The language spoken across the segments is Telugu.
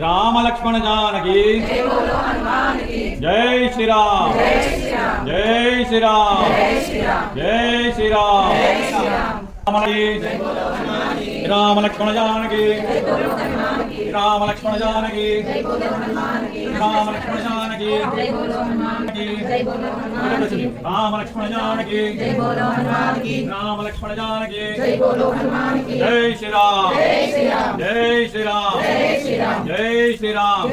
राम लक्ष्मण जानकी जय बोलो हनुमान की जय श्री राम जय श्री राम जय श्री राम जय श्री राम जय श्री राम जय श्री राम राम लक्ष्मण जानकी जय बोलो हनुमान की राम लक्ष्मण जानकी जय बोलो हनुमान की राम लक्ष्मण जानकी जय बोलो हनुमान की जय बोलो हनुमान की राम लक्ष्मण जानकी जय बोलो हनुमान की राम लक्ष्मण जानकी जय बोलो हनुमान की जय श्री राम जय श्री राम जय श्री राम जय श्री राम जय श्री राम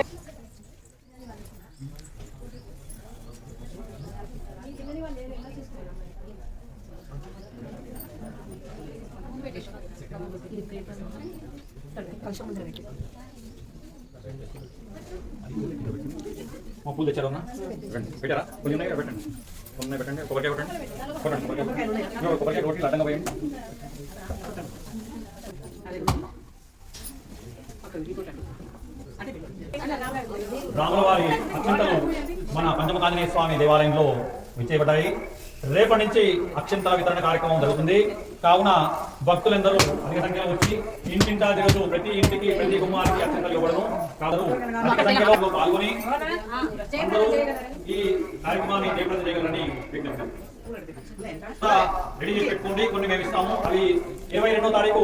మా పూలు తెచ్చారా పెట్టారా కొన్ని ఉన్నాయి పెట్టండి కొన్ని పెట్టండి కొబ్బరికాయ పెట్టండి కొబ్బరికాయ కొట్టి అడ్డంగా పోయండి రాములవారి అక్షంతలు మన పంచమకాంజనేయ స్వామి దేవాలయంలో విచ్చేయబడ్డాయి. రేపటి నుంచి అక్షంతల వితరణ కార్యక్రమం జరుగుతుంది. కావున భక్తులందరూ అధిక సంఖ్యలో వచ్చి ఇంటింటా తిరుగుతూ ప్రతి ఇంటికి ప్రతి గుమ్మానికి అక్షంతలు ఇవ్వడము కాదు అధిక సంఖ్యలో పాల్గొని అందరూ ఈ కార్యక్రమాన్ని జయప్రదం చేయగలరని విజ్ఞప్తి. రెడీ చేసి పెట్టుకోండి. కొన్ని మేము ఇస్తాము. అవి 22వ తారీఖు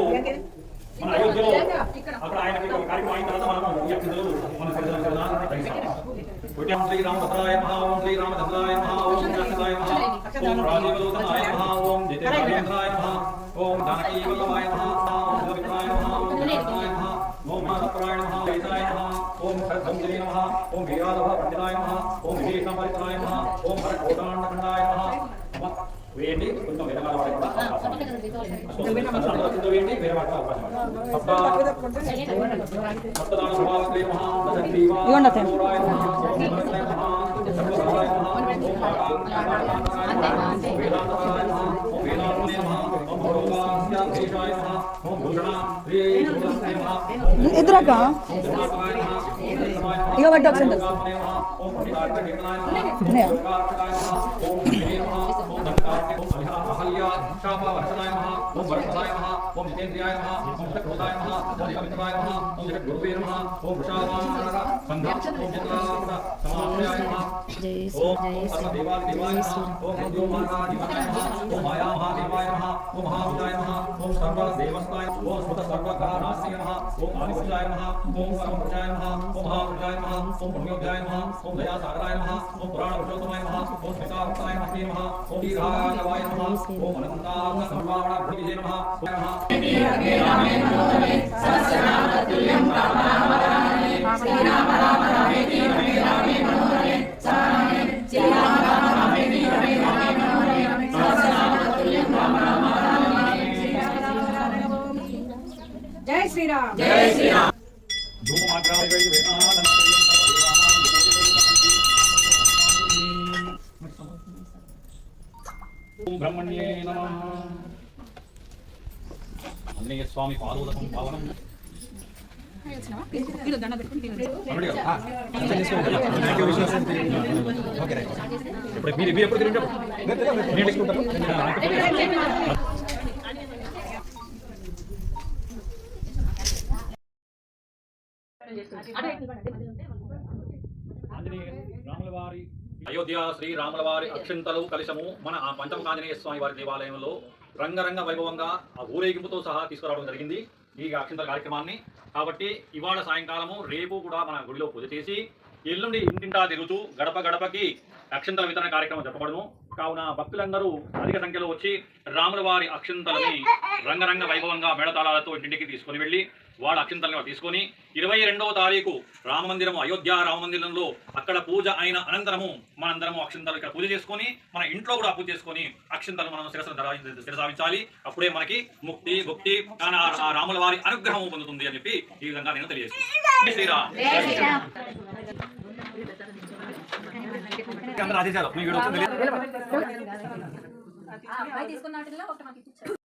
మన అయోధ్యలో అక్కడ ఆయనకి కార్యక్రమం అయిన తర్వాత మనము ఈ అక్షంతలు మన శ్రీ రామభద్రాయ మహా ఓం శ్రీ రామచంద్రాయ మహా ఓం శ్రీరాయ మహా ఓం రాజీవలోచనాయ మహా ఓం జితేంద్రాయ మహా ఓం జానకీ వల్లభాయ మహా ఓం సుమిత్రాయ మహా ఓం వినాయకాయ మహా ఓం మానప్రాయ మహా వైశాయ మహా ఓం ఖడ్గంజలి నమః ఓం వీరాధవ పండితాయ మహా ఓం వివేకమరితాయ మహా ఓం హరకోటాండఖండాయ మహా వేయండి. కొంచెం వెనకాల వాడి కూడా వేయండి. వేరే వాటి అవకాశం ఎదురక ఇక పట్టు ఒకసారి అహల్యాయ మహా ఓం వరప్రదాయ మహా ఓం జితేంద్రియాయ మహా ఓం చక్రోదాయ మహా ఓం జగమిత్రాయ మహా ఓం జగద్గురువే నమః ఓం వృషావాహన సంఘ ఓం చంద్రాసన సమాప్యాయ మహా ఓం సర్వదేవాదిదేవాయ మహా ఓం దేవమహాదేవాయ మహా ఓం మాయా మహాదేవాయ మహా ఓం మహావిజాయ మహా ఓం సర్వదేవస్థాయ ఓం స్మృత సర్వగ్రహనాశయ మహా ఓం ఆదిపురుషాయ మహా ఓం పరమపురుషాయ మహా ఓం మహాపురుషాయ మహా ఓం పుణ్యోధ్యాయ మహా ఓం దయాసాగరాయ మహా ఓం పురాణ పురుషోత్తమాయ మహా ఓం స్మితావతాయ మహా ఓం దీర్ఘాయవాయ మహా ఓం అనంతాంగ సర్వావణ భువిజయ నమః సహస్రనామతుల్యం రామనామరామే శ్రీరామ రామ రామేతి రమే రామే మనోరమే సహనామే శ్రీరామ రామ రామేతి రమే రామే మనోరమే సహస్రనామతుల్యం రామ రామ రామే జై శ్రీరామ్ జై శ్రీరామ్ బ్రహ్మణ్యే నమః. ఆంజనేయ స్వామి పాదోదకం పావనం మీరు ఎప్పుడు తిరిగి రాములవారి అయోధ్య శ్రీ రాములవారి అక్షంతలు కలశము మన ఆ పంచమకాంజనేయ స్వామి వారి దేవాలయంలో రంగరంగ వైభవంగా ఆ ఊరేగింపుతో సహా తీసుకురావడం జరిగింది ఈ అక్షంతల కార్యక్రమాన్ని. కాబట్టి ఇవాళ సాయంకాలము రేపు కూడా మన గుడిలో పూజ చేసి ఎల్లుండి ఇంటింటా తిరుగుతూ గడప గడపకి అక్షంతల వితరణ కార్యక్రమం చెప్పబడును. కావున భక్తులందరూ అధిక సంఖ్యలో వచ్చి రాములవారి అక్షంతలని రంగరంగ వైభవంగా మేళతాళాలతో ఇంటింటికి తీసుకొని వెళ్ళి వాళ్ళ అక్షంతలను తీసుకొని 22వ తారీఖు రామమందిరం అయోధ్య రామమందిరంలో అక్కడ పూజ అయిన అనంతరము మనందరము అక్షంతలు ఇక్కడ పూజ చేసుకొని మన ఇంట్లో కూడా పూజ చేసుకొని అక్షంతలు మనం శిరసావించాలి. అప్పుడే మనకి ముక్తి భక్తి ఆ రాముల వారి అనుగ్రహం పొందుతుంది అని చెప్పి ఈ విధంగా నేను తెలియజేస్తాను. శ్రీరామ్ అందరూ ఆదేశాలు